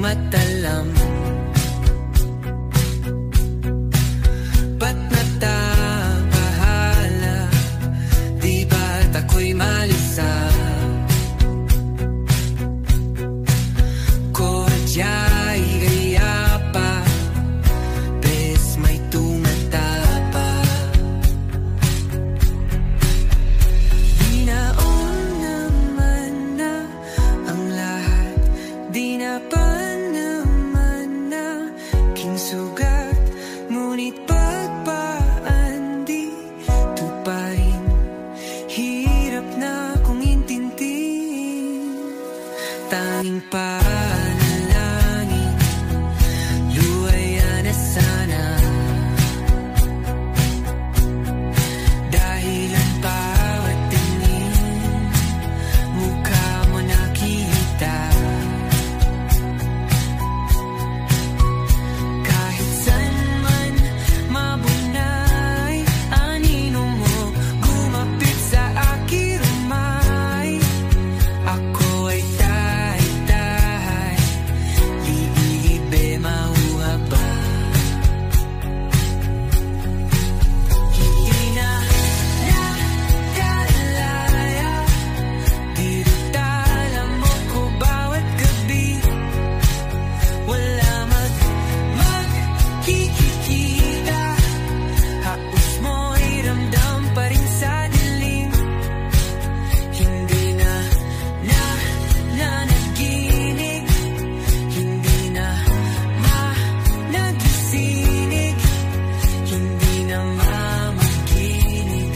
matalam. Ba't natabahala? Di ba't ako'y malisa? Kodya'y gaya pa, bes may tumata pa. Dinaon naman na ang lahat, di na pa naman na kinsugat. Ngunit pagpaan di tuparin, hirap na kong intindihin. Tanging panalangin, luwaya na sana. Dahil ang bawat tingin, mukha mo nakita. Kahit saan man mabunay, anino mo gumapit sa aking rumay. Ako ay tahay-tahay, libe mauha ba? Hindi na nakalaya, dirutala mo ko bawat gabi. Wala magkikita, haos mo'y ramdam pa rin sa dilim. Hindi na nanaginig, hindi na nagising, hindi na mamaginig,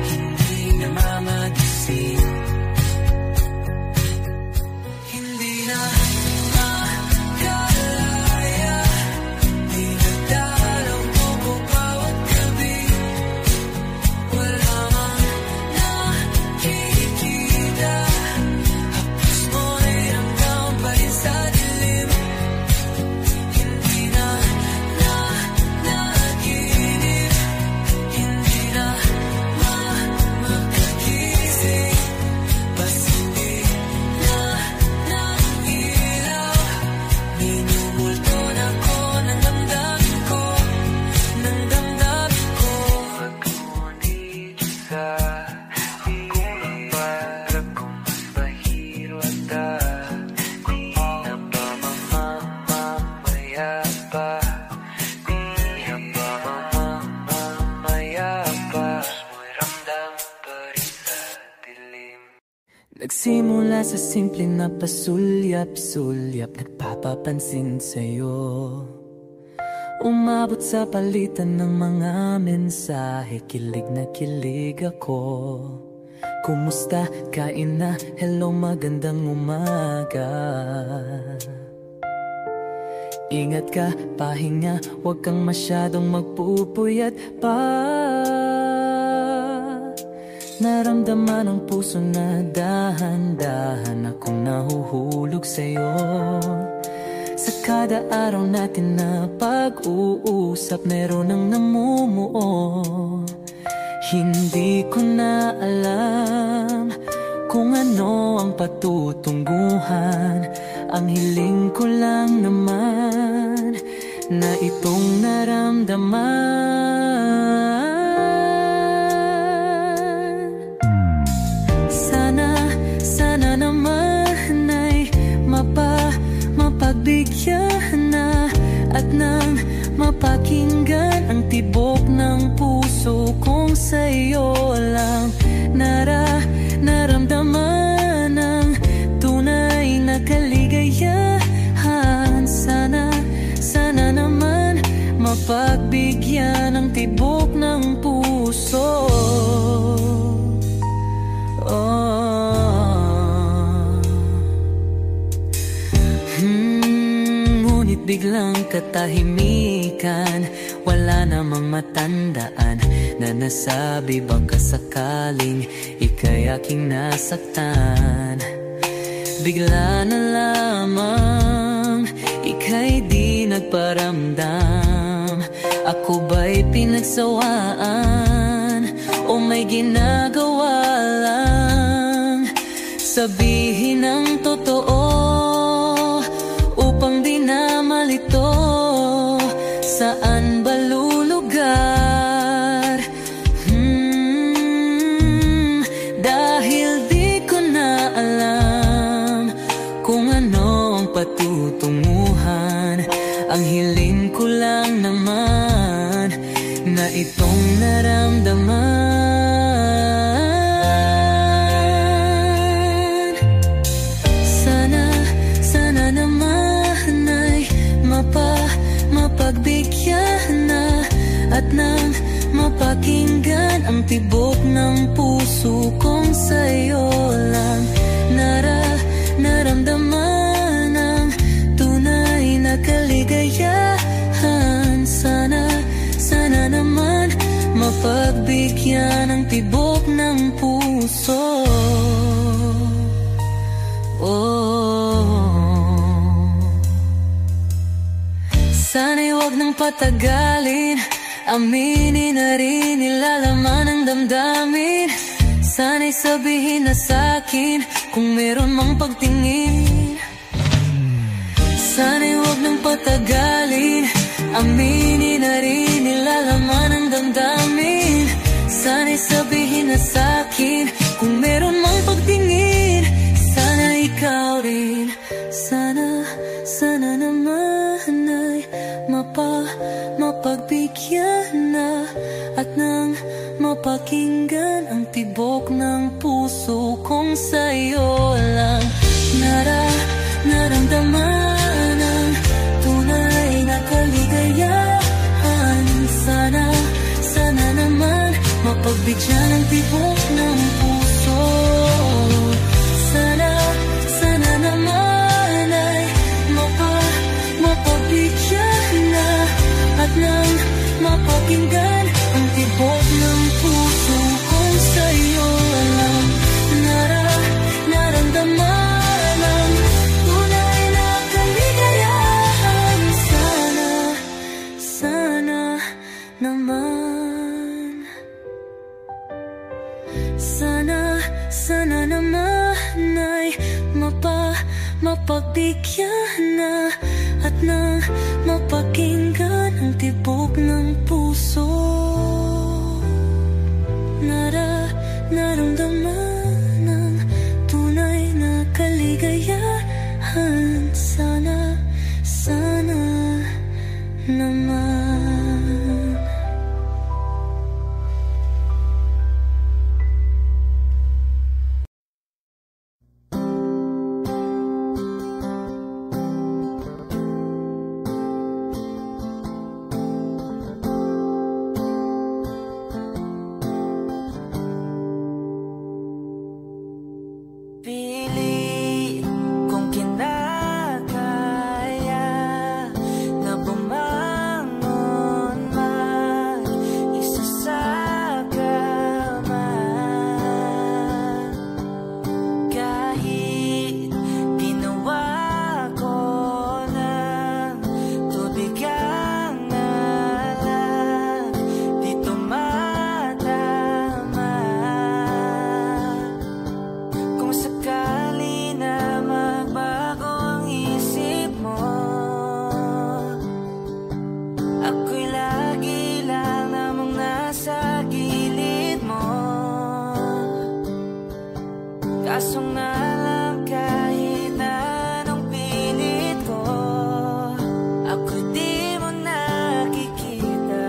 hindi na mamagising. Hindi na makalaya, dinadalaw mo ko bawat gabi. Wala mang nakikita, hapos mo'y ramdam pa rin sa dilim. Hindi na nanaginip, hindi na makagising. Bas hindi na nailaw, minumulto na ko ng damdamin ko, ng damdamin ko. Ngunit sa hirap kong mas mahiro at di na ba mamamaya pa? Di na ba mamamaya pa? Mo'y ramdam pa rin sa dilim. Nagsimula sa simple na pasulyap-sulyap, nagpapapansin sa'yo. Umabot sa palitan ng mga mensahe, kilig na kilig ako. Kumusta? Kain na? Hello, magandang umaga. Ingat ka, pahinga, huwag kang masyadong magpupuyat pa. Naramdaman ang puso na dahan-dahan akong nahuhulog sa'yo. Sa kada araw natin na pag-uusap, meron ang namumuo. Hindi ko na alam kung ano ang patutunguhan. Ang hiling ko lang naman na itong naramdaman. Sana naman ay mapagbigyan na at nang mapakinggan ang tibok ng puso kong sa'yo lang naramdaman ang tunay na kaligayahan. Sana naman mapagbigyan ang tibok ng puso. Ngunit biglang katahimikan, wala namang matandaan na nasabi baka sakaling ika'y aking nasaktan. Bigla na lamang ika'y di nagparamdam. Ako ba'y pinagsawaan o may ginagawa lang? Sabihin ang totoo saan ba lulugar? Dahil di ko na alam kung ano ang patutunguhan. Ang hiling ko lang naman na itong naramdaman. Sana naman ay mapagbigyan na at nang mapakinggan ang tibok ng puso kong sa'yo lang naramdaman ang tunay na kaligayahan. Sana naman mapagbigyan ang tibok ng puso. Sana'y wag nang patagalin, aminin na rin nilalaman ng damdamin. Sana'y sabihin na sa'kin kung meron mang pagtingin. Sana'y wag nang patagalin, aminin na rin nilalaman ng damdamin. Sana'y sabihin na sa'kin kung meron mang pagtingin. Sana ikaw rin, sana naman ay mapagbigyan na at nang mapakinggan ang tibok ng puso kong sa'yo lang naramdaman ang tunay na kaligayahan. Sana naman mapagbigyan ang tibok ng puso. Sana naman ay mapagbigyan na at nang mapakinggan ang tibok ng puso kong sa'yo lang naramdaman ang tunay na kaligayahan. Sana naman, sana naman ay mapagbigyan na at nang mapakinggan ang tibok ng puso. Naramdaman ang tunay na kaligayahan. Sana naman. Pili kung kinakaya na bumangon mag-isa sa kama. Kahit ginawa ko ng tubig ang alak, di tumatama. Kung sakali na magbago ang isip mo, ako'y lagi lang namang nasa gilid mo. Kaso nga lang kahit na anong pilit ko, ako'y di mo nakikita.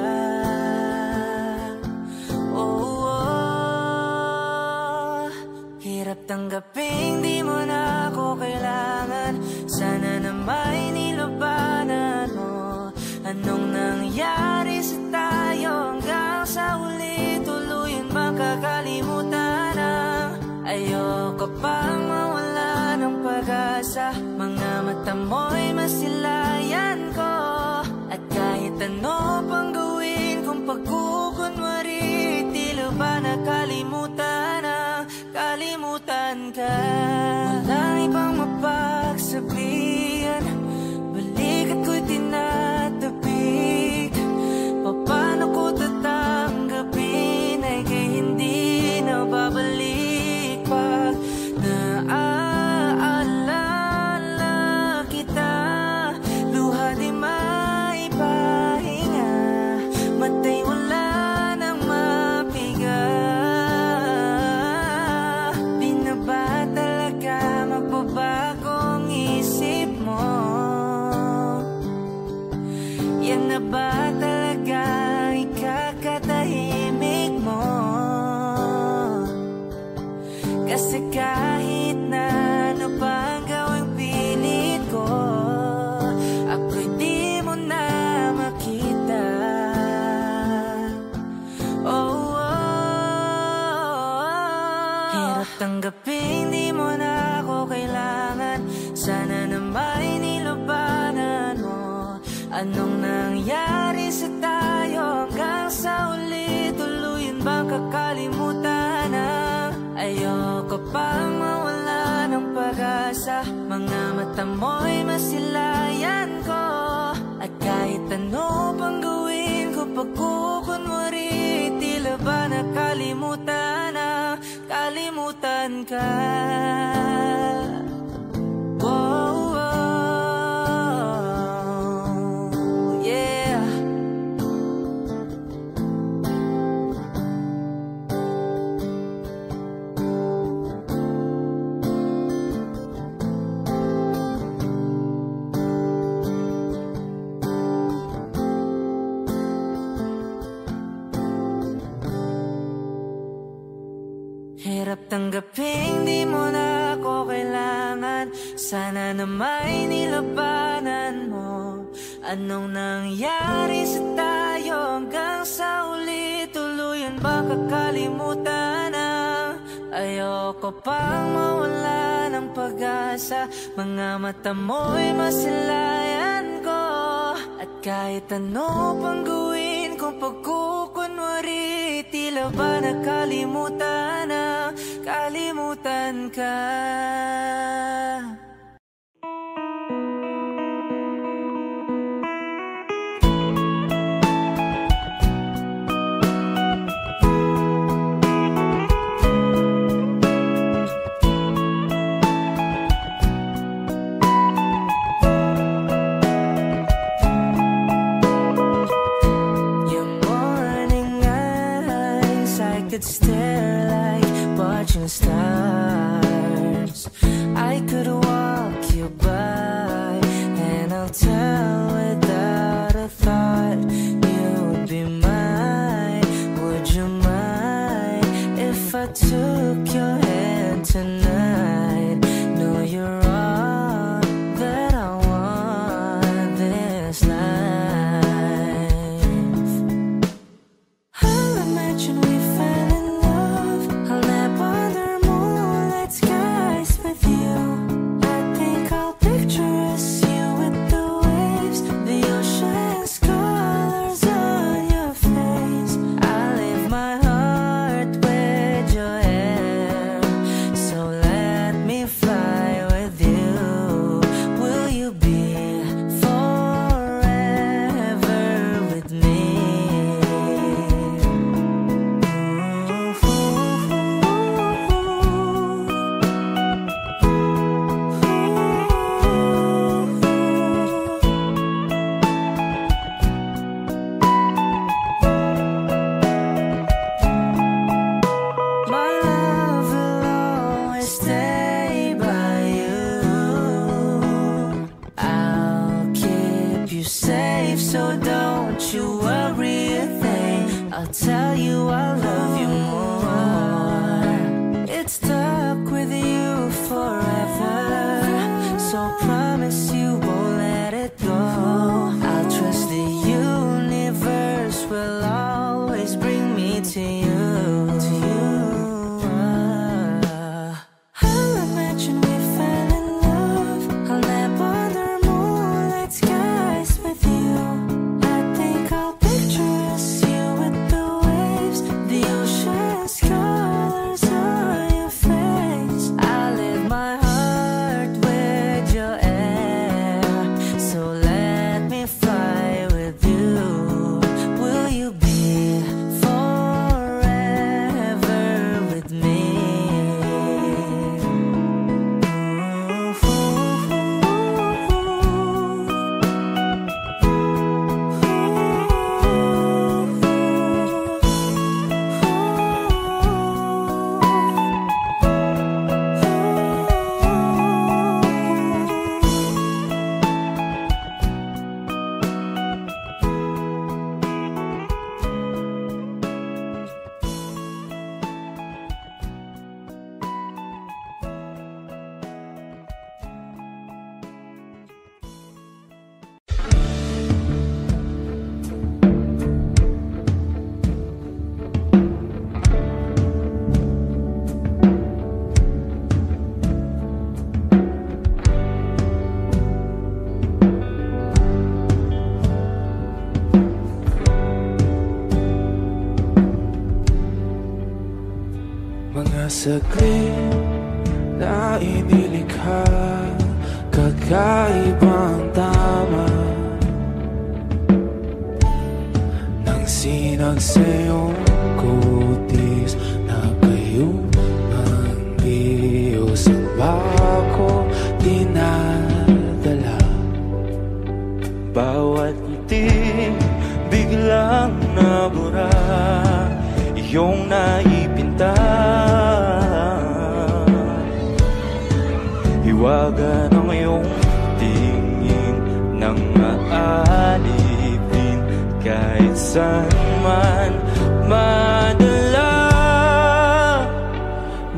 Hirap tanggaping di mo na ako kailangan. Sana na may nilabanan mo. Anong nangyari sa tayo hanggang sa huli? Tuluyan bang kakalimutan ang ayoko pang mawala ng pag-asa. Mga mata mo'y masilayan ko, at kahit ano pang gawin kung pagkukunwari, tila ba nakalimutan ang kalimutan ka. Walang ibang mapagsabihan, balik at ko'y tinatabik. Paano ko tatanggapin ay kay hindi na babalik pag naaalala kita. Luha di maipahinga Kasi kahit na ano pa ang gawing pilit ko, ako'y di mo na makita. Oh, hirap tanggapin di mo na ako kailangan. Sana na may nilabanan mo. Anong nangyari sa tayo hanggang sa uli? Tuluyan bang kakalimutan na? Ayoko pang mawala ng pag-asa. Mga mata mo'y masilayan ko. At kahit ano pang gawin ko, pagkukunwari, tila ba nakalimutan na? Kalimutan ka. Whoa, whoa, yeah. Hirap tanggapin di mo na ako kailangan. Sana na may nilabanan mo. Anong nangyari sa tayo hanggang sa uli? Tuluyan ba kakalimutan na? Ayoko pang mawala ng pag-asa. Mga mata mo'y masilayan ko. At kahit ano pang gawin kung pagkukunwari, tila ba nakalimutan na? Kalimutan ka. Could stare like watching stars. I could walk you by, and I'll tell without a thought you'd be mine. Would you mind if I took your hand tonight? No, you're all that I want this life. I'll imagine we fell in love. I'll nap under moonlit skies with you. I think I'll picture us, you with the waves, the ocean's colors on your face. I leave my heart with your hair. So let Mga saglit na inilikha, kakaibang tama nang sinag sa iyong kutis na kayumang biyos ang bako dinadala. Bawat ngiti biglang nabura, iyong naipinta. Hiwaga ng iyong tingin nang maalipin kahit saan man madala.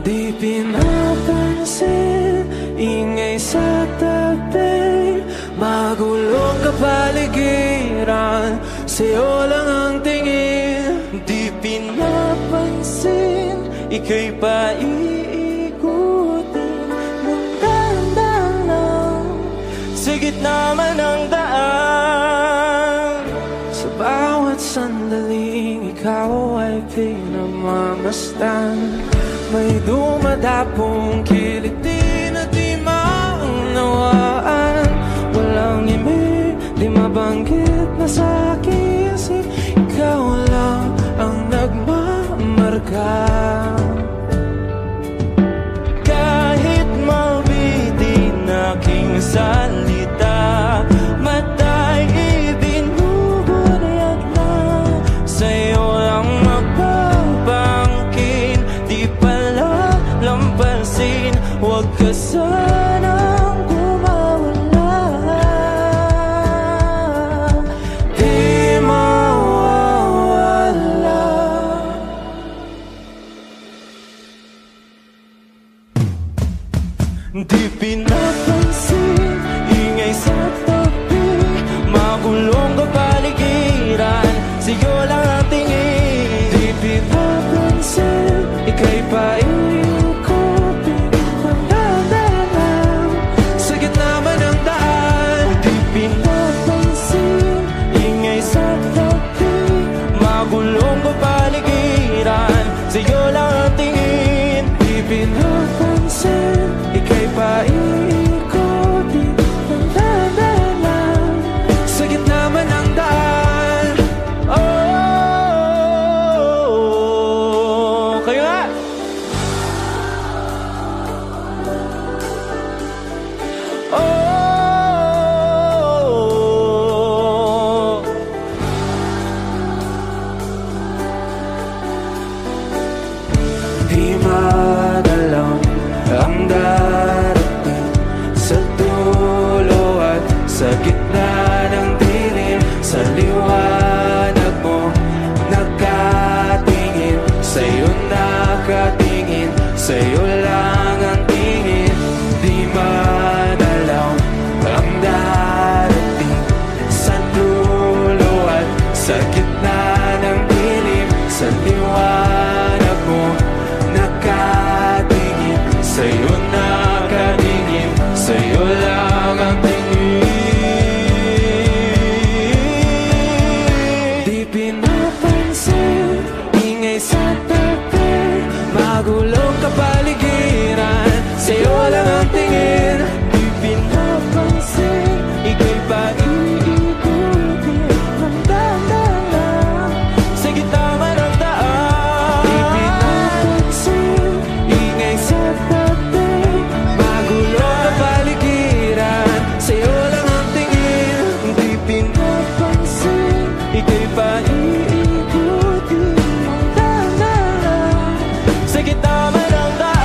Di pinapansin, ingay sa tabi, magulong kapaligiran, sa'yo lang ang tingin. Di pinapansin, ika'y paiikutin ng dahan-dahan lang sa gitna man ng daan. Sa bawat sandaling ikaw ay pinamamasdan, may dumadapong kiliti na di maunawaan. Walang imig, di mabanggit na sa aking isip, ikaw lang ang nagmamarka. Kahit mabitin aking salita, matay ibinubunayag na, sa'yo lang magpapangkin. Di pala lampasin, huwag ka sanang kumawala. Di mawawala. Di pinapansin, ingay sa tabi, magulong kapaligiran, sa'yo lang ang tingin. Di pinapansin, ika'y paiikutin ng dahan-dahan sa gitna man ng daan. Di pinapansin, ingay sa tabi, magulong kapaligiran, sa'yo lang ang tingin. Di pinapansin, ika'y paiikutin ng dahan-dahan sa gitna man ng daan. Oh, kayo nga! Oh, di madalaw ang darating sa dulo at sa gitna ng dilim. Sa liwanag mo nakatingin, sa'yo nakatingin, sa'yo lang ang tingin. Di madalaw ang darating sa dulo at sa gitna ng dilim. Sa liwanag mo nakatingin, sa'yo nakatingin, sa'yo lang ang tingin. Di pinapansin, ingay sa tabi, magulong kapaligiran, sa'yo lang ang tingin. Di pinapansin, ika'y paiikutin ng dahan-dahan sa gitna man ng daan. Di pinapansin, ingay sa tabi, magulong kapaligiran, sa'yo lang ang tingin. Di pinapansin, ika'y paiikutin ng dahan-dahan sa gitna man ng daan.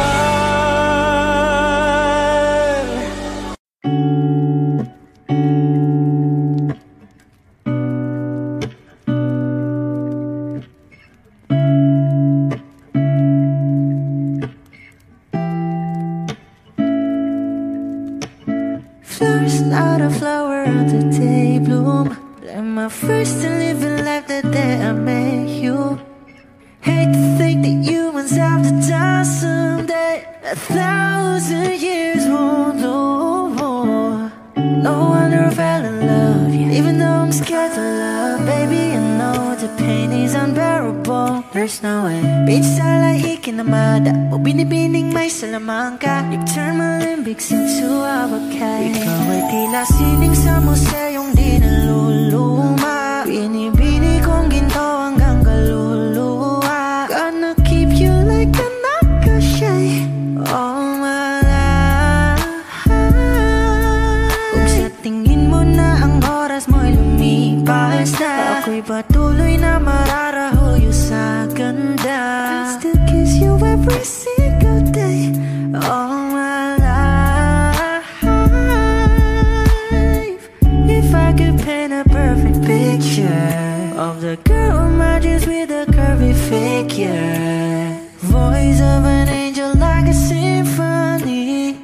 Flowers not a flower on the day bloom, like my first to live a life the day I met you. Hate to think that humans have to die someday. 1,000 years won't know more. No wonder I fell in love, yeah. Even though I'm scared to love, baby, I know the pain is unbearable. there's no way. Pinsala ikinamada o binibining may salamangka. You turn my limbics into abakay. Ikaw ay tila sining sa museyong di naluluma. Binibini kong ginto hanggang kaluluwa. Gonna keep you like a nakashay all my life. Kung sa tingin mo na ang oras mo'y lumipas na, ako'y patuloy na mararahuyo sa ganda. I still kiss you every single day all my life. If I could paint a perfect picture of the girl on my dreams with a curvy figure, voice of an angel like a symphony,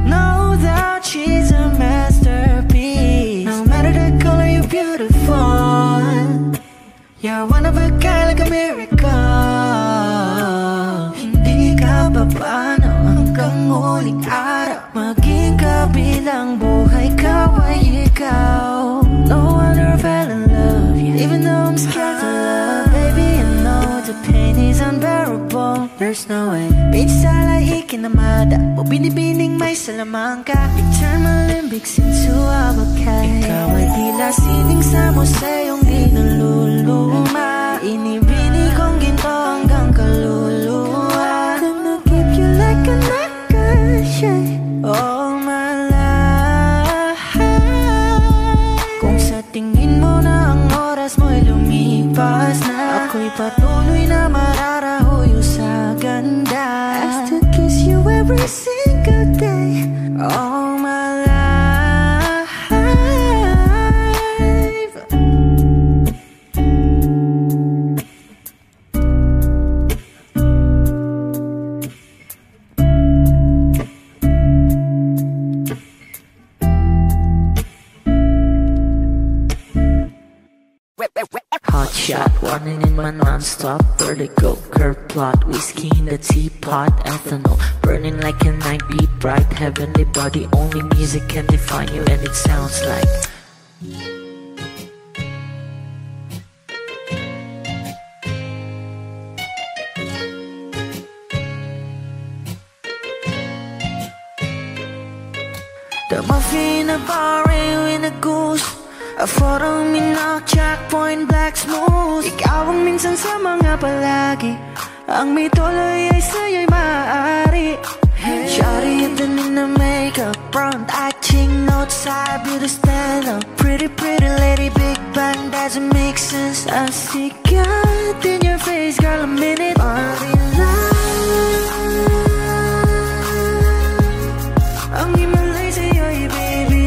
no doubt she's a masterpiece. No matter the color, you're beautiful. You're one of a kind, like a miracle. Hindi ka papaano hanggang huling araw. Maging kabilang buhay ka ay ikaw. No wonder I fell in love, yeah. Even though I'm scared to love, baby, I know the pain is unbearable. There's no way. Pinsala ikinamada o binibining may salamangka. You turn my limbics into abakay. Ikaw ay tila sining sa museyong di naluluma. Inibini kong ginto hanggang kaluluwa. Gonna keep you like a nakashay all my life. Kung sa tingin mo na ang oras mo'y lumipas na, ako'y patuloy na mararahuyo sa ganda. I still kiss you every single day all my life. Hot shot, running in my non-stop vertigo. Curve plot, whiskey in the teapot. Ethanol, burning like a night. Be bright, heavenly body. Only music can define you, and it sounds like The muffin, a bar, in a goose. A photo, minok, jack, point, black, smooth. Ikaw ang minsan sa mga palagi. Ang may tuloy ay sa'yo'y maaari. Shawty, ito na makeup, front eye, ching, outside, beauty stand up. Pretty, pretty lady, big bang, doesn't make sense. I see God in your face, girl, a minute. Ang himalay sa'yo'y baby.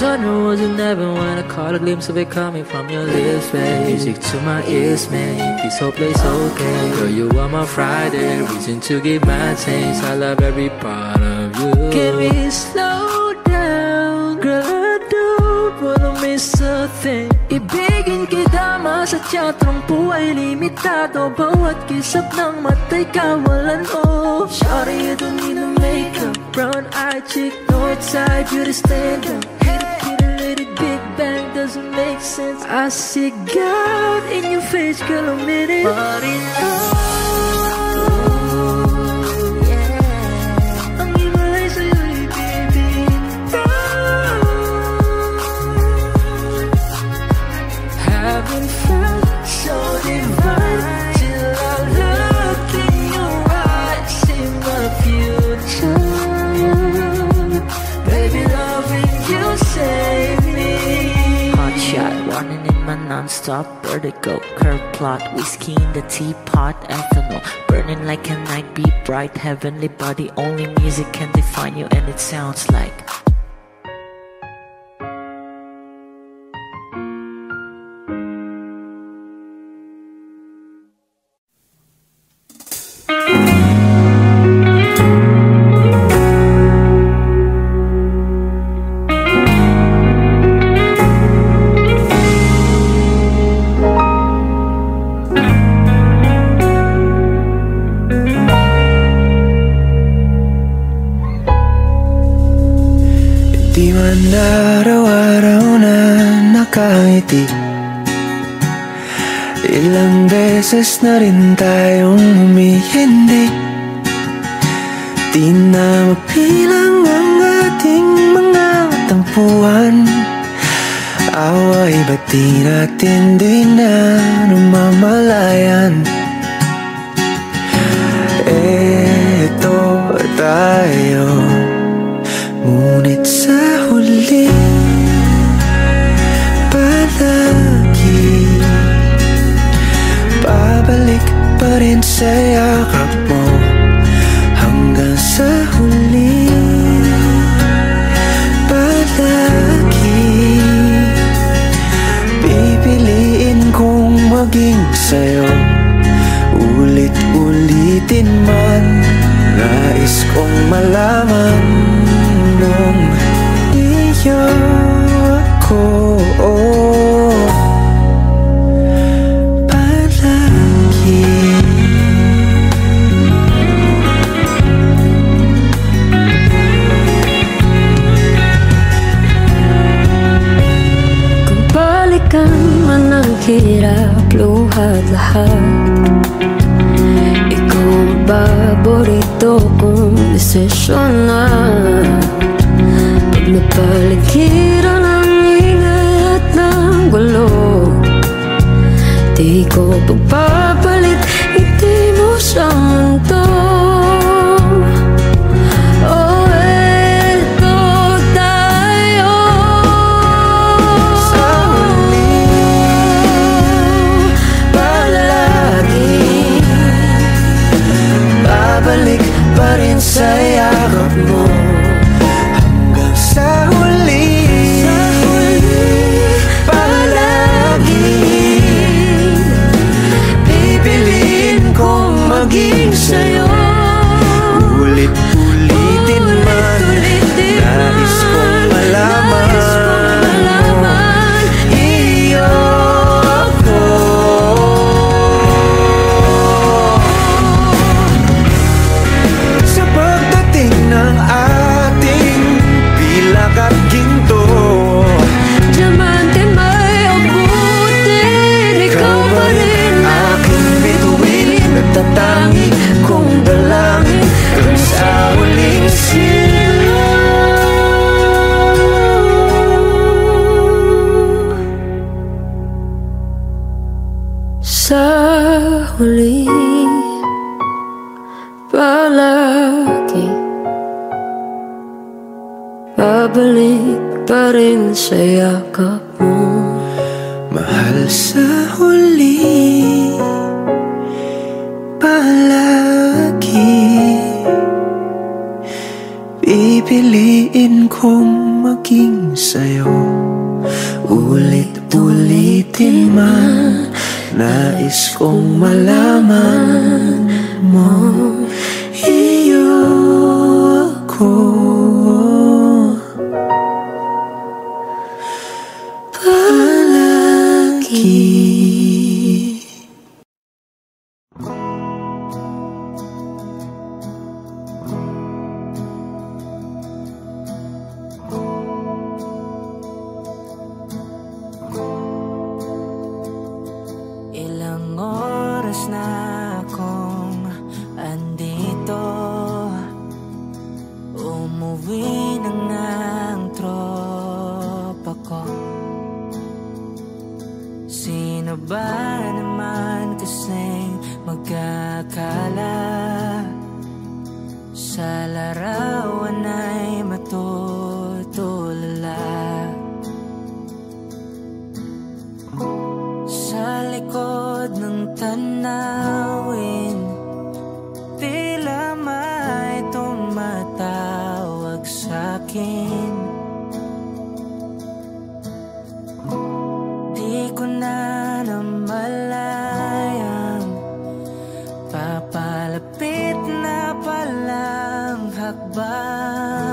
Genre wasn't heaven when I caught a glimpse of it coming from your lips, man. Music to my ears, man. This whole place okay. Girl, you are my Friday, reason to give my thanks. I love every part of you. Can we slow down? Girl, I don't wanna miss a thing. Ibigin kita sa teatrong buhay limitado. Bawat kisap ng mata'y kawalan mo. Shawty, you don't need no makeup. Brown eye chick, north side, beauty stand up. Big bang doesn't make sense. I see God in your face, girl, a minute. But in love, yeah. Ang himalay sa'yo'y baby. Haven't felt so divine till I look in your eyes, in my future. Baby, loving you save me. Hot shot, running in my non-stop vertigo. Curve plot, whiskey in the teapot. Ethanol, burning like a night. Be bright, heavenly body. Only music can define you, and it sounds like Mga araw-araw na nakangiti, ilang beses na rin tayong humihindi. Di na mapilang ang ating mga tampuhan. Away ba't di natin di na namamalayan? Eto tayo, ngunit sa huli palagi babalik pa rin sa yakap mo. Hanggang sa huli palagi pipiliin kong maging sa'yo. Ulit-ulitin man, nais kong malaman nung iyo ako palagi. Kung balikan man ang hirap, luhat lahat, ikaw ang paborito kong desisyon na. Pag napaligiran ang ingay at ng gulo, di ko pagpapalit ngiti mo sa mundo. Oh, eto tayo Sa huli palagi babalik pa rin sa yakap mo. Hanggang sa huli palagi pipiliin kong maging sa'yo. Ulit-ulitin man, nais kong malaman iyo ako. Sa pagdating ng ating pilak at ginto, diamante may abutin, ikaw pa rin aking bituin, nagtatangi kong dalangin hanggang sa huling silo. sa huli palagi babalik pa rin sa yakap mo. Mahal, sa huli palagi pipiliin kong maging sa'yo. Ulit-ulitin man, nais kong malaman mo iyo ako palagi. Ilang oras na akong andito, umuwi na nga ang tropa ko. Sino ba naman kasing magkakala sa larawan ay matutulala? Sa likod ng tanawin, tila may tumatawag sa'kin. Di ko na namalayang papalapit na palang hakbang.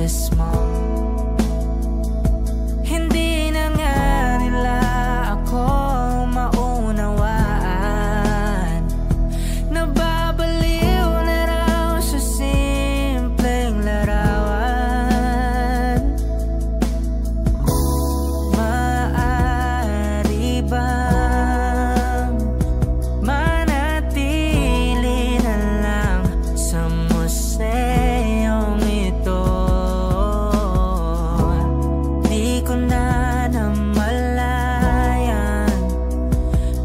boses mo. Hindi na nga nila ako maunawaan. Nababaliw na raw sa simpleng larawan. Maaari bang manatili na lang sa museyong ito? Di ko na namalayan,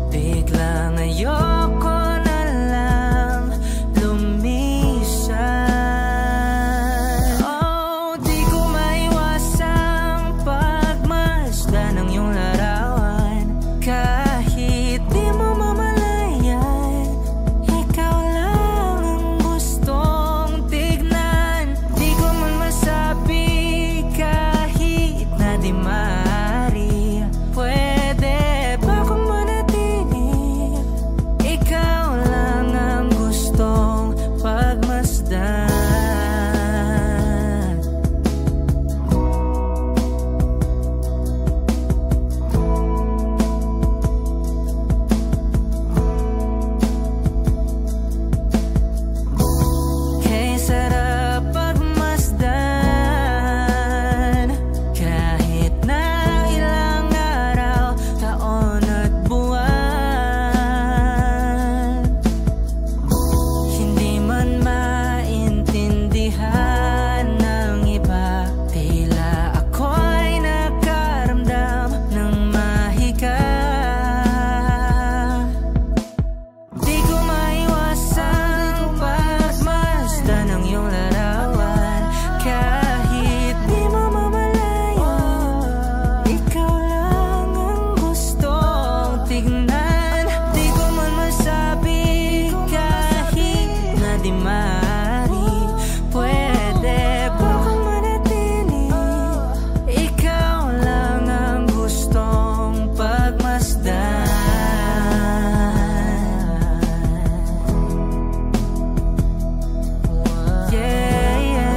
biglang ayoko na lang lumisan. Oh, di ko maiwasang pagmasdan ng iyong larawan. Kahit di mo mamalayan, ikaw lang ang gustong tignan. Di ko man masabi kahit na di maaari. Pwede ba kung manatili? Ikaw lang ang gustong pagmasdan. Kay sarap pagmasdan, kahit na ilang araw, taon at buwan. Hindi man maintindihan ng iba, tila ako'y nakaramdam ng mahika. Di ko maiwasang pagmasdan ng iyong larawan. Kahit di mo mamalayan, ikaw lang ang gustong tignan. Di ko man masabi kahit na di maaari. Pwede ba kung manatili? Ikaw lang ang gustong pagmasdan. Yeah, yeah.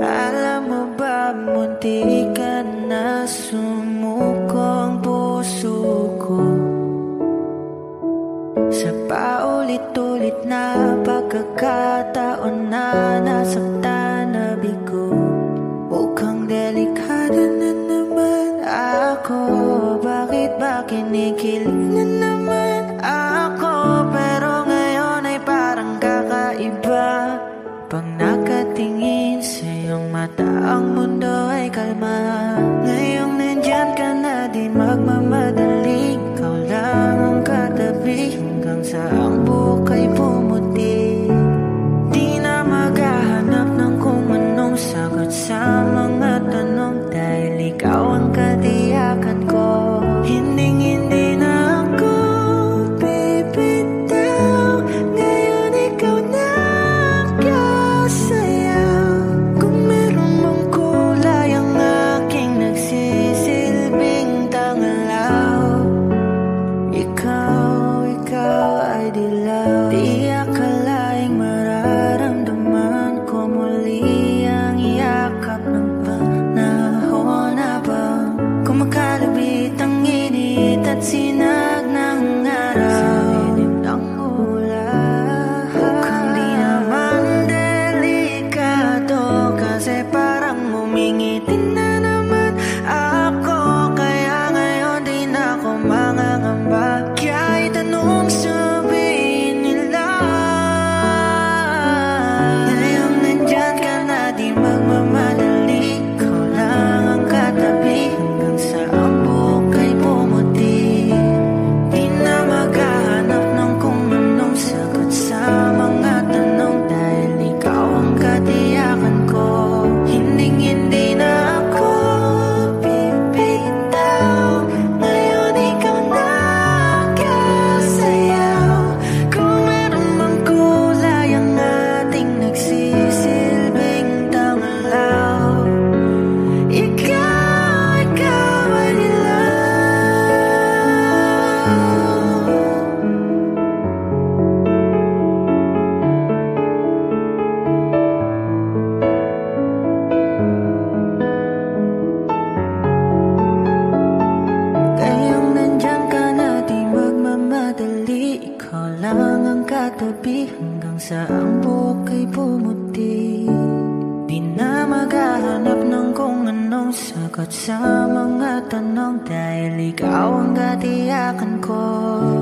Alam mo ba, munti ka na sumuko ang puso ko sa paulit-ulit na pagkakataon na nasaktan na bigo. Mukhang delikado na naman ako. Bakit ba kinikilig na naman ako? Pero ngayon ay parang kakaiba. Pag nakatingin sa iyong mata, ang mundo ay kalma. Ngayong nandyan ka na, di magmamadali. Ikaw lang ang katabi hanggang sa ang buhok ay pumuti. Di na maghahanap ng kung anong sagot sa mga tanong, dahil ikaw ang katiyakan ko. Hindi na ako gabi hanggang sa ang buhok ay pumuti. Di na maghahanap ng kung anong sagot sa mga tanong, dahil ikaw ang katiyakan ko.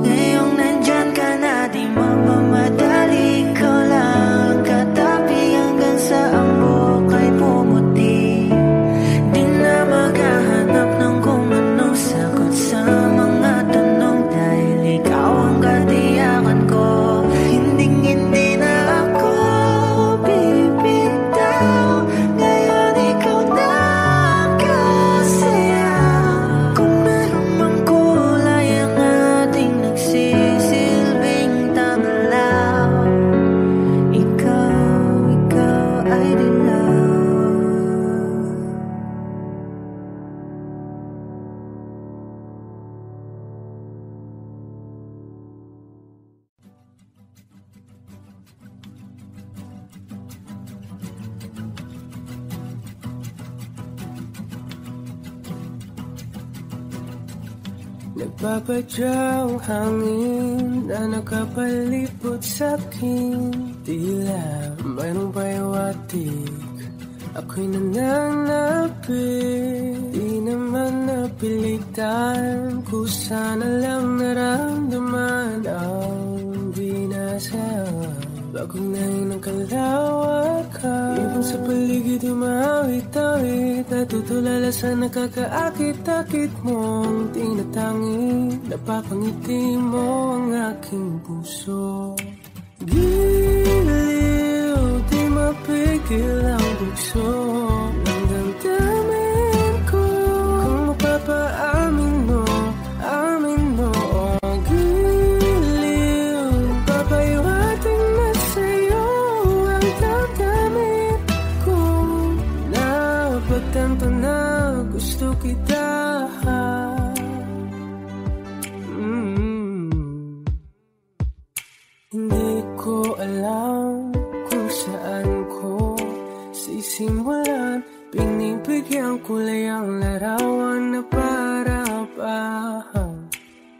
Ngayong nandyan ka na, di magmamadali, ikaw lang katabi hanggang sa ang buhok ay pumuti. Di na maghahanap ng kung anong sagot sa mga tanong, dahil ikaw ang katiyakan ko. Hindi na ako bibitaw, ngayon ikaw na kasaya. Kung meron mang kulay ang ating nagsisilbing tanglaw, ikaw ay dilaw. Nagpapadyang hangin na nakapalipot sa'kin, tila mayroong payawatig, ako'y nananapit. Di naman napilitan, kusa na lang naramdaman ang binasa. Bagong nahin ang kalawakan, ibang sa paligid umawit-awit, natutulala sa nakakaakit-akit mong tinatangi. Napapangiti mo ang aking puso. Giliw, di mapigil ang bugso ng damdamin ko. Kung mapapaamin mo, amin mo. Giliw, papayawatin na sa'yo ang damdamin ko. Napagtanto na gusto kita. Hindi ko alam kung saan ko sisimulan, pinibigyan kulay ang larawan na para-parahan.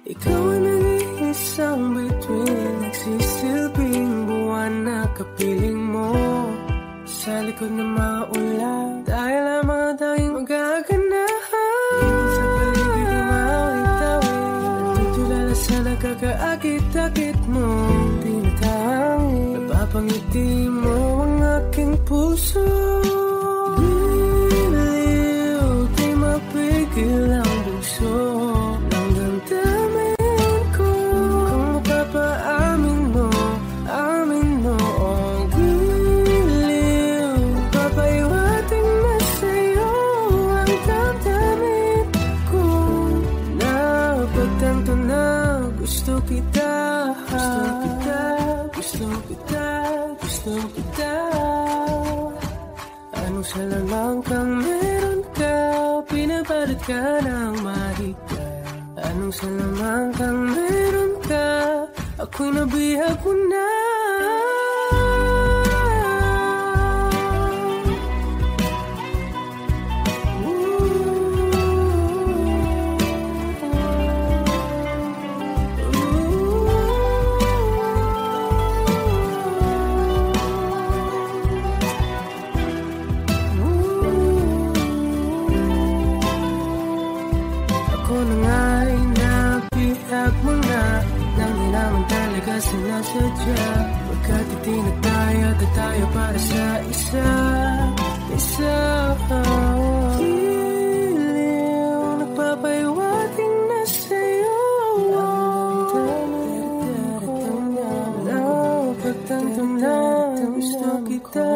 Ikaw ang nag-iisang bituin, nagsisilbing buwan na kapiling mo. Sa likod ng maulan, dahil lamang tayong magaganahan. Sa paligid umawit-awit, natutulala sa nakakaakit-akit mo. Tinatangi, napapangiti mo ang aking puso. Giliw, di mapigil ang bugso ng damdamin ko. Kung mapapaamin mo, amin mo. Giliw, papayawatin na sa'yo ang damdamin ko. Napagtanto na gusto kita. Gusto kita, gusto kita. Anong salamang kang meron ka, pinapalit ka ng mahika. Anong salamang kang meron ka, ako'y nabihag mo na. Sinasadya, pagkat itinataya tayo para sa isa. Giliw, nagpapayawating na sa'yo ang damdamin ko. Napagtanto na gusto kita.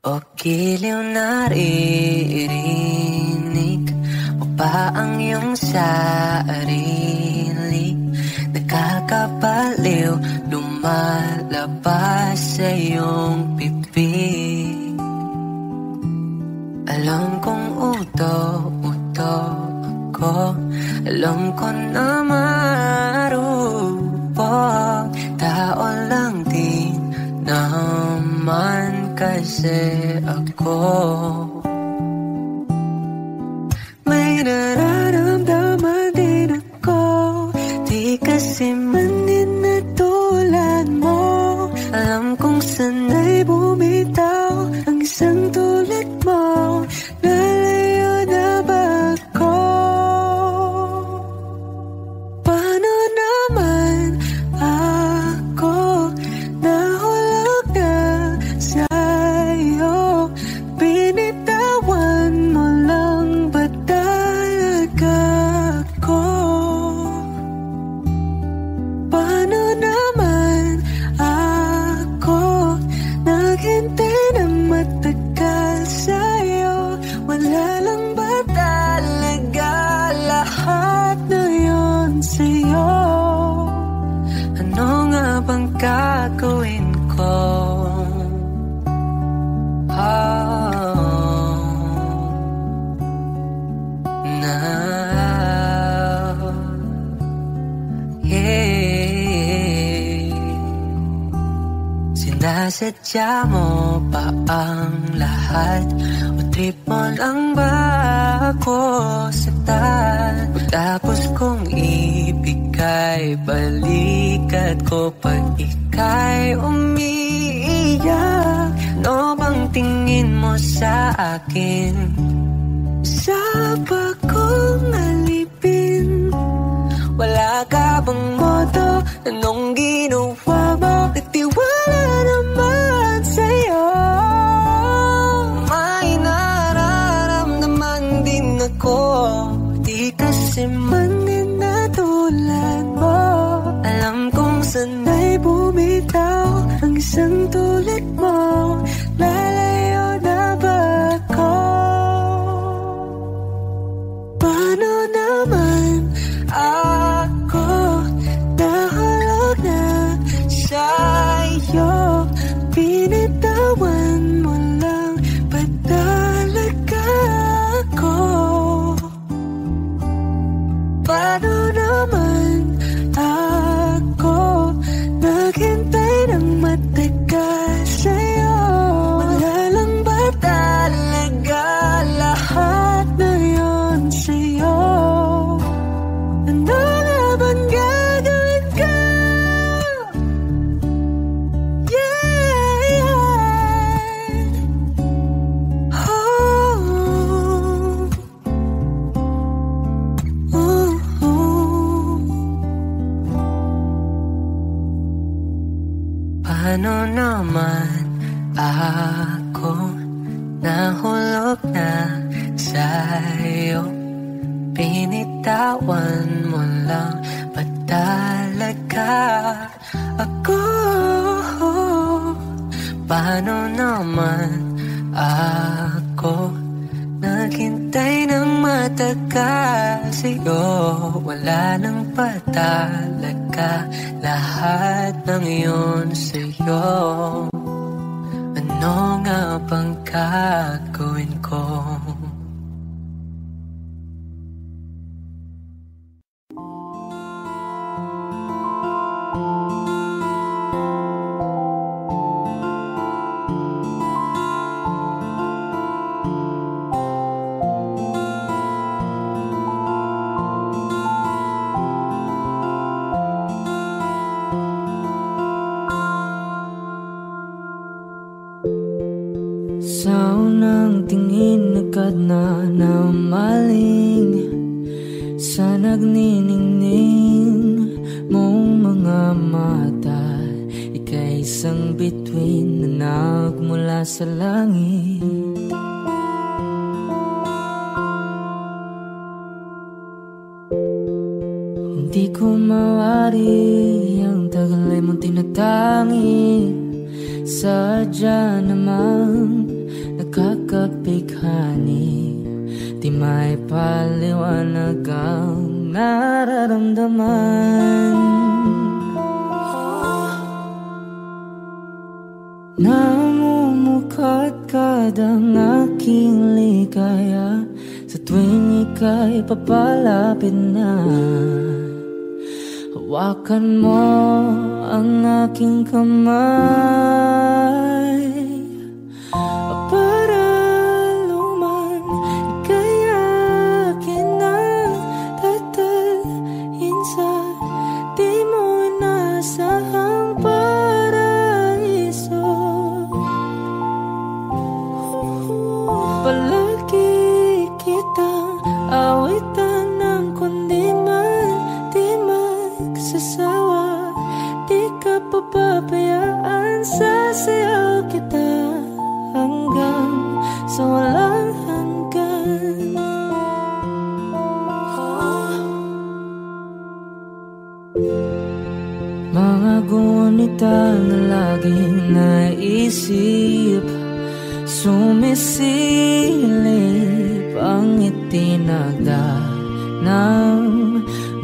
O giliw, naririnig mo ba ang iyong sarili? Nakakabaliw, lumalabas sa iyong bibig. Alam kong uto-uto ako, alam ko na marupok. Tao lang din naman kasi ako. May nararamdaman din ako, di kasi Sinasadya mo pa ang lahat o trip mo lang ba ako saktan? Pagtapos kong ibigay, balikat ko pag ika'y umiiyak. Ano bang tingin mo sa akin? Sa bagong alipin, wala ka bang modo? Anong ginawa mo? Nagtiwala naman sa'yo. May nararamdaman din ako, di kasi man din na tulad mo. Alam kong sana'y bumitaw ang isang tulad mo. Lalayo na ba ako? Paano naman ako nahulog na sa'yo? Binitawan mo lang, ba't talaga ako? Paano naman ako naghintay ng matagal sa'yo? Wala lang ba talaga lahat na yun sa'yo? Ano nga bang gagawin ko? Yeah, yeah. Paano naman ako nahulog na sa'yo? Pinitawan mo lang, ba't talaga ako? Paano naman ako naghintay ng matagal sa'yo? Wala nang pa talaga lahat ng iyon sa'yo. Ano nga bang gagawin ko? Sa unang tingin agad na namaling sa nagniningning mong mga mata. Ika'y isang bituin na nagmula sa langit. Hindi ko mawari ang tagal ay mong tinatangi. Sadya namang nakakapighani, di may paliwanag ang nararamdaman. Namumukadkad ang aking ligaya sa tuwing ika'y papalapit na. Hawakan mo ang aking kamay para luman ika'y akin na tatalhin sa di mo inasahang paraiso. Palagi kitang awitan ng kundi man di magsasawa. Di ka papabayaan, sasayaw kita hanggang sa walang hanggan. Mga gunita na laging naisip, sumisilip ang itinagda ng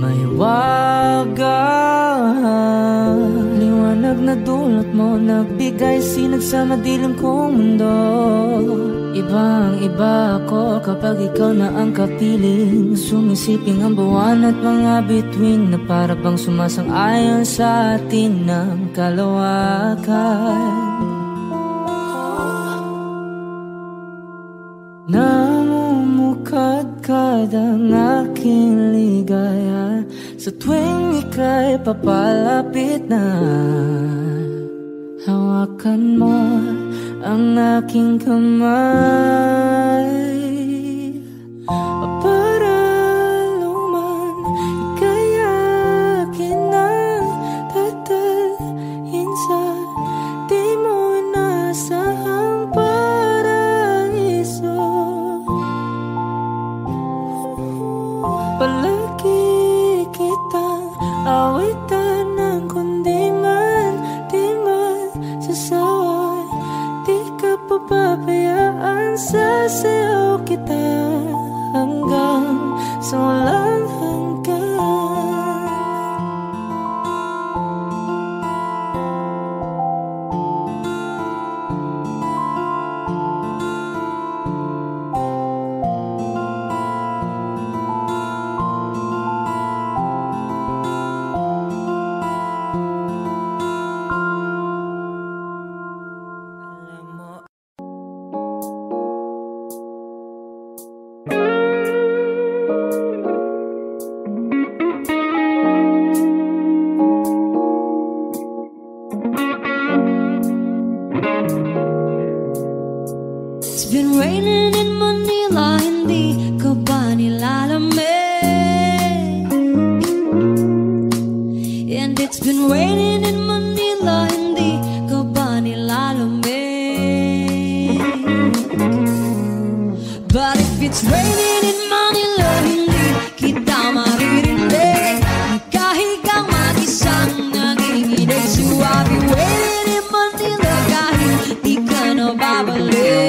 may wagang liwanag na dulot mo, nagbigay sinag sa madilim kong mundo. Ibang-iba ako kapag ikaw na ang kapiling. Sumisiping ang buwan at mga bituin na para bang sumasang-ayon sa atin ng kalawakan. Namumukadkad ang aking ligaya sa tuwing ika'y papalapit na. Hawakan mo ang aking kamay para luman ika'y akin ang tatalhin sa di mo nasahang paraiso. Palagi kitang awitan ng kundi man di man sasaway. Di ka papabayaan, sasayaw kita hanggang sa walang hanggan. It's been raining in Manila, hindi ka ba nilalamig? And it's been raining in Manila, hindi ka ba nilalamig? But if it's raining in Manila, hindi kita maririnig. Nagkahigang mag-isang nanginginig. So I'll be waiting in Manila kahit di ka na babalik.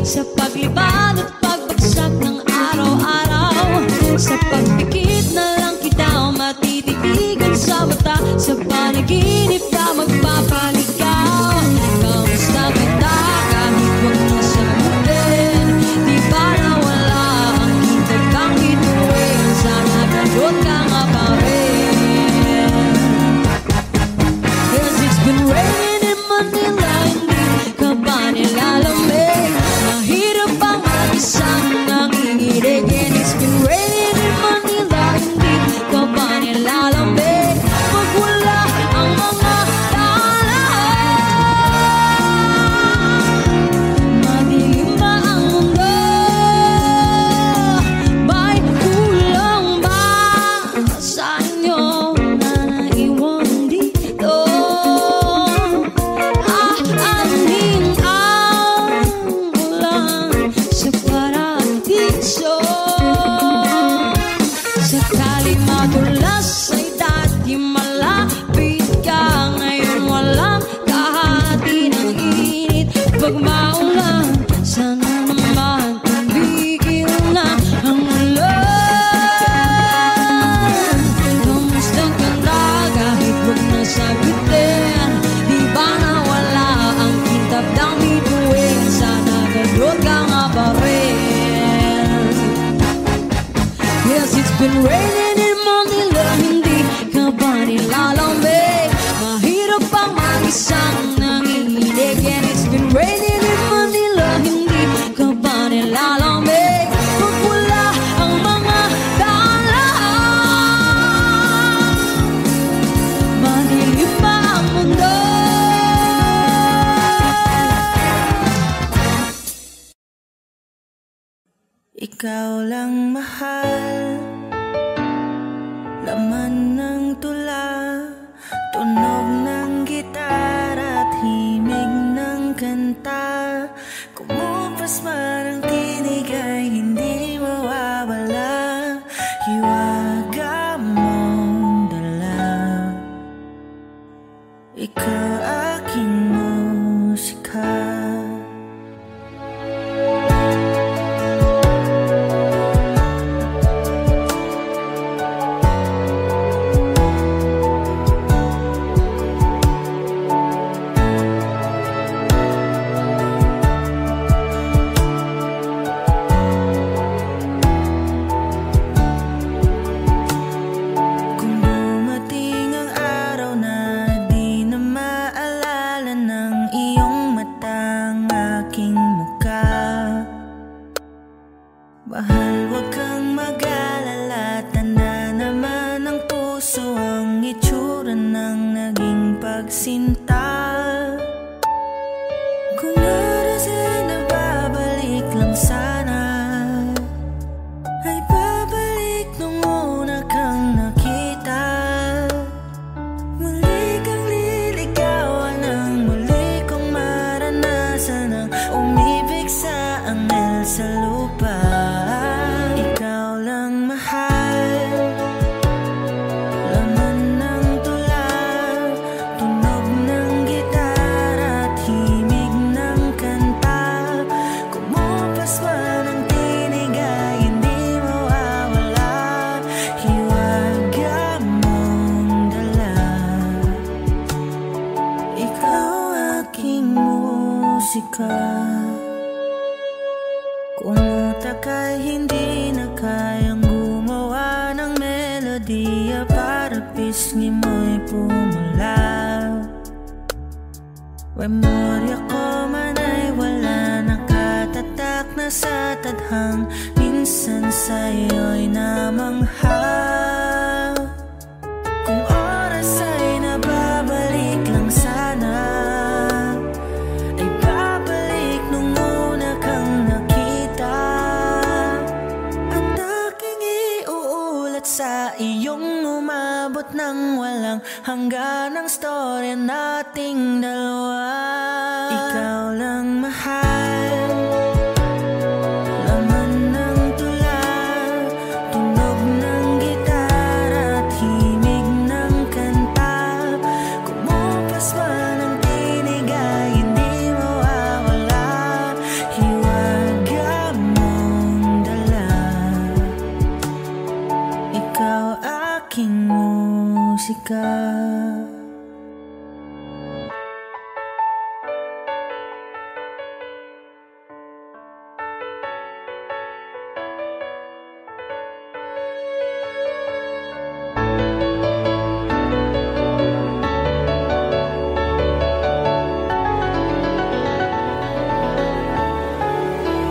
Sa pagliban at pagbagsak ng araw-araw, sa pagpikit na lang kita matititigan sa mata, sa panaginip na magpapaligaw. Kamusta kita kahit huwag mo sagutin? Di ba nawala ang kita kang bituin? Sana ganun ka nga pa rin. 'Cause it's been raining in Manila, hindi ka ba nilalamig? Mahirap ang mag-isang nanginginig. And it's been raining in Manila, hindi ka ba nilalamig? Pag wala ang mga daan, madilim na ang mundo. May kulang ba sa inyo na naiwan dito? Aanhin ang ulan sa paradiso. Sakaling madulas ay dati malapit ka, ngayon walang kahati ng init. Pag maulan, sana naman tumigil na ang ulan. Kamusta ka na kahit huwag na sagutin? Di ba nawala ang kintab ng bituin? Sana ganun ka nga pa rin. Yes, it's been raining in Manila, hindi ka ba nilalamig? Mahirap ang mag-isang nanginginig. And it's been raining in Manila, hindi ka ba nilalamig? Pag wala ang mga daan, madilim pa ang mundo. Ikaw lang mahal, laman ng tula, tunog ng gitara at himig ng kanta. Kumupas man ang tinig ay hindi mawawala. Hiwaga mong ka. Kung utak ay hindi na kayang gumawa ng melodiya para pisngi mo'y pumula, memorya ko man ay wala, nakatatak na sa tadhang, minsan sa'yo'y namangha. Kung oras ay nababalik lang sana, ay babalik nung una kang nakita, at aking iuulat sa iyong umabot ng walang hanggan ang storya nating dalawa. Ikaw lang mahal, laman ng tula, tunog ng gitara at himig ng kanta. Kumupas man ang tinig ay hindi mawawala, hiwaga mong dala. Ikaw aking musika.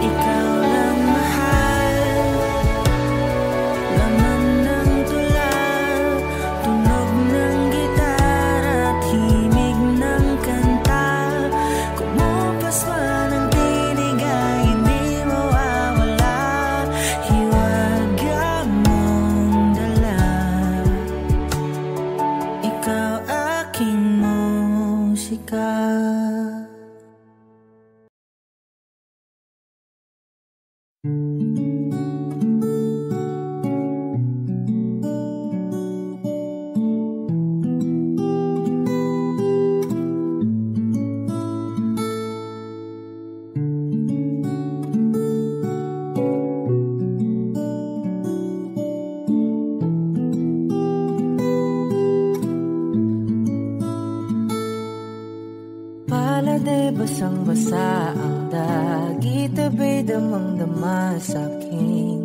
Ikaw lang mahal, laman ng tula, tunog ng gitara at himig ng kanta. Kumupas man ang tinig ay hindi mawawala, hiwaga mong dala. Ikaw aking musika. Palade basang-basa ang dagit, abay damang-dama sa'king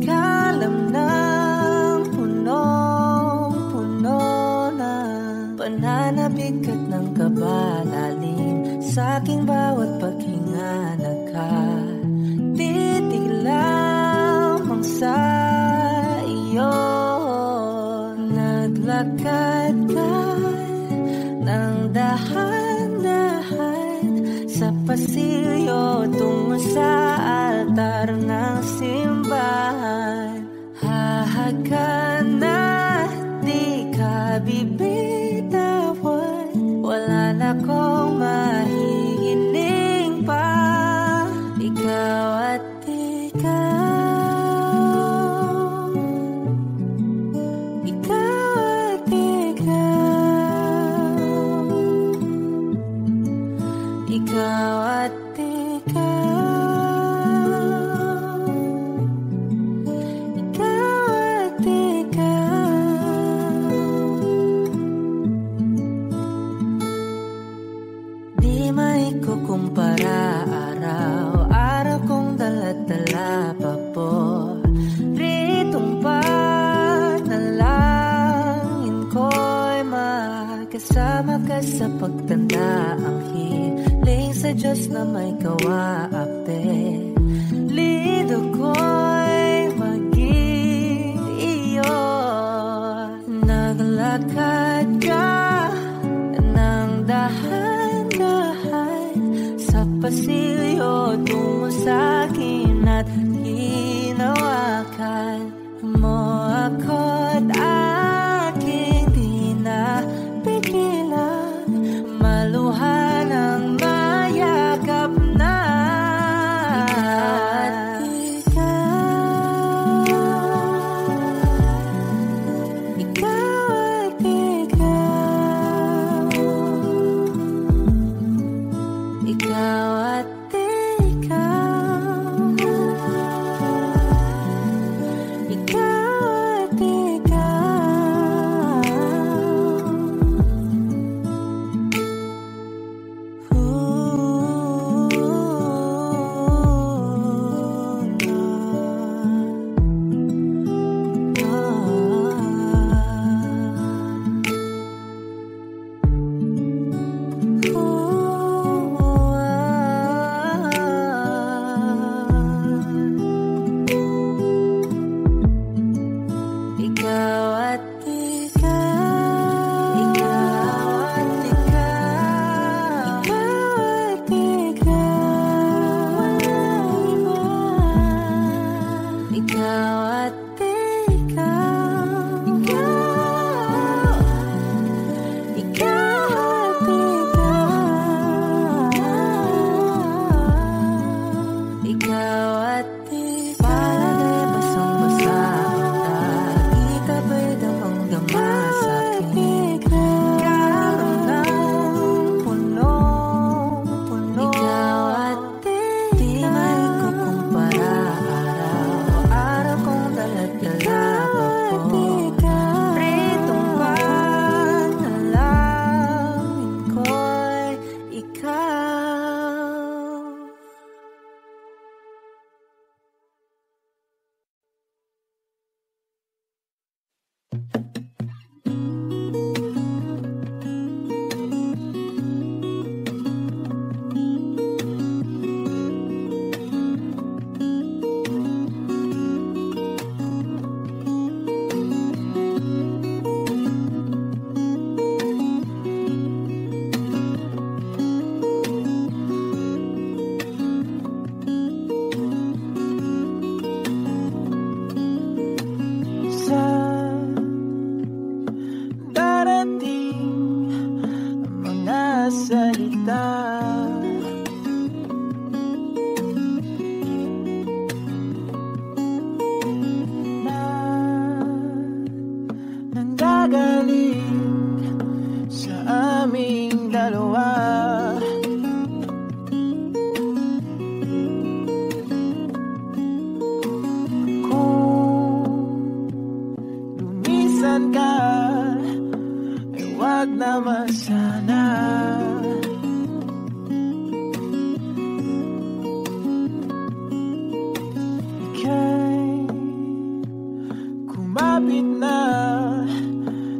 kalam ng punong-puno na pananabik at ng kabalalim sa'king bawat paghinga. Nakatitig lamang sa iyo, naglakad ka ng dahan-dahan sa pasilyo tungo sa altar ng simbahan. Hahagan na di ka bibitawan, wala na kong mahihiling pa. Ikaw at ikaw, ikaw at ikaw, ikaw at ikaw, ikaw at ikaw. Di maikukumpara, araw-araw kong dala-dala pa po ritong panalangin ko'y makasama ka sa pagtanda. Ang hiling sa Diyos na may kawaapte, lido ko'y maging iyo. Naglakad ka ng dahan-dahan sa pasilyo tungo sa'kin at hinawakan mo ako't aking di na pigilan, maluhan ang mayakap na. Ikaw at ikaw, ikaw at ikaw, ikaw at ikaw. salita. Na nanggagaling sa aming dalawa. Ka, ay wag naman sana. Ika'y kumapit na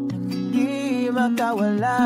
nang hindi makawala.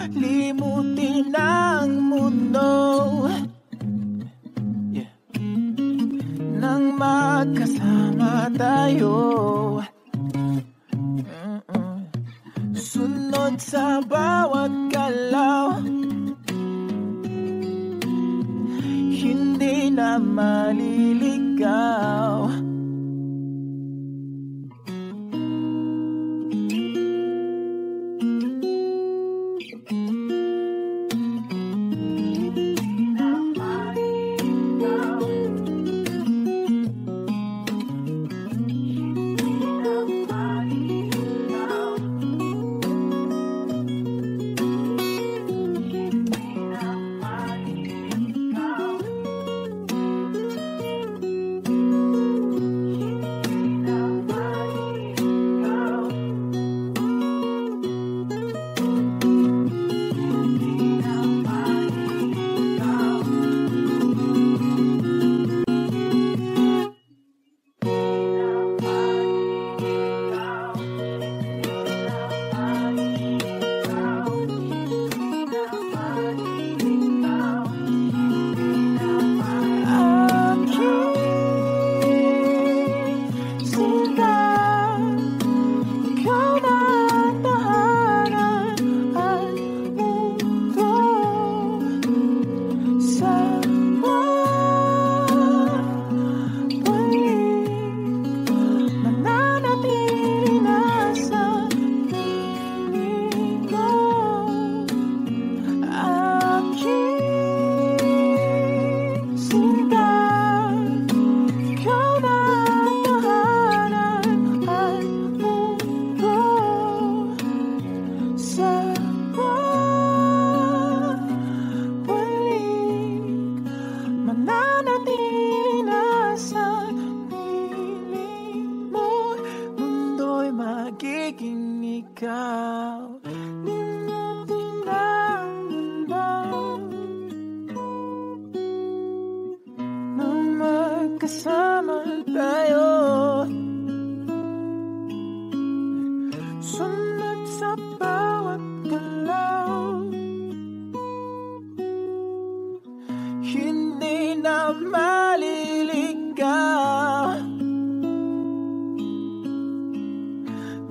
Limutin ang mundo, yeah. Nang magkasama tayo, sunod sa bawat galaw, hindi na maliligaw.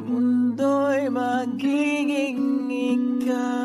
Mundo'y magiging pag-ibiging ikaw.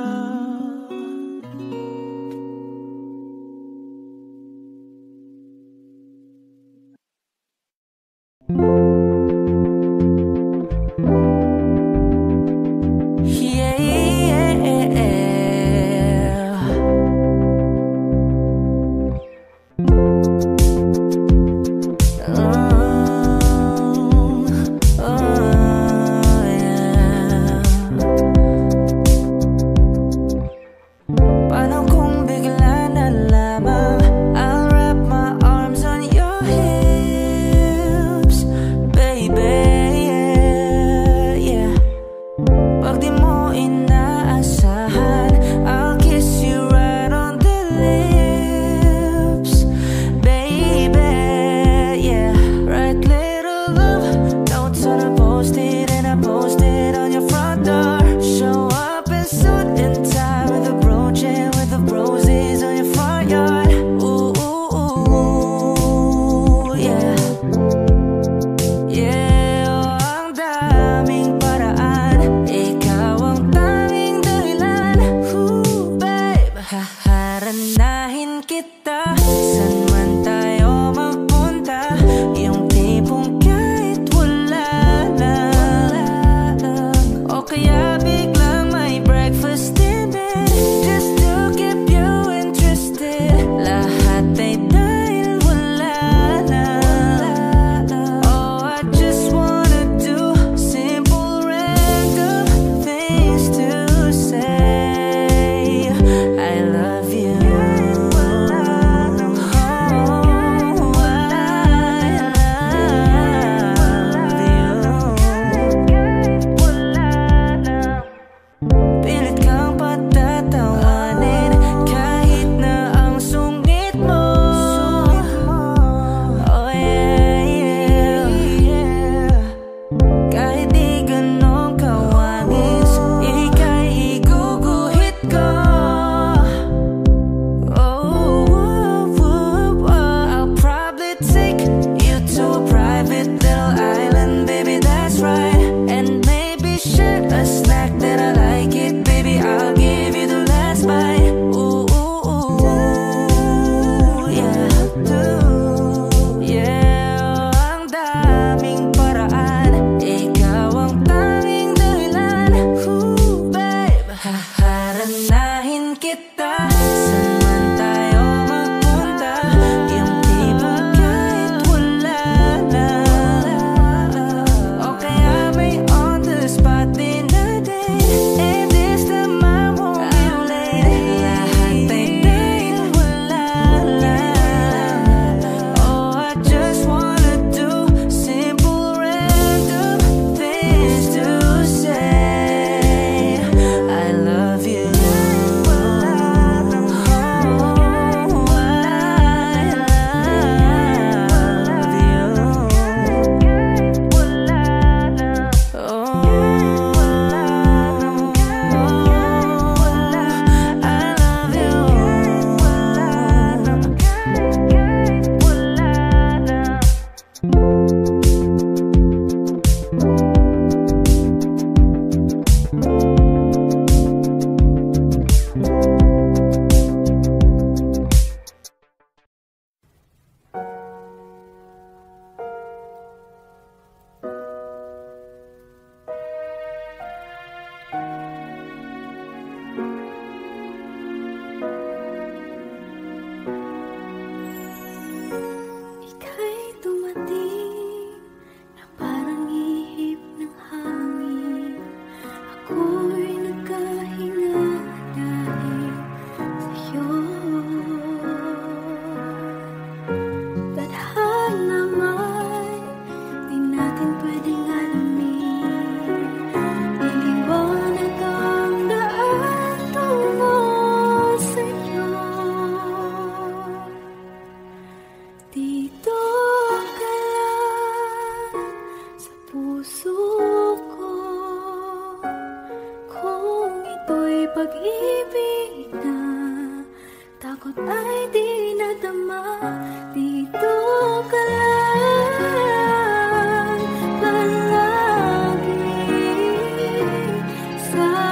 Sa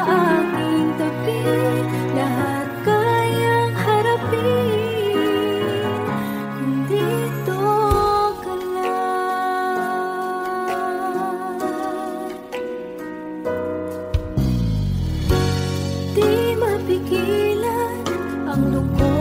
pigilan ang lungkot.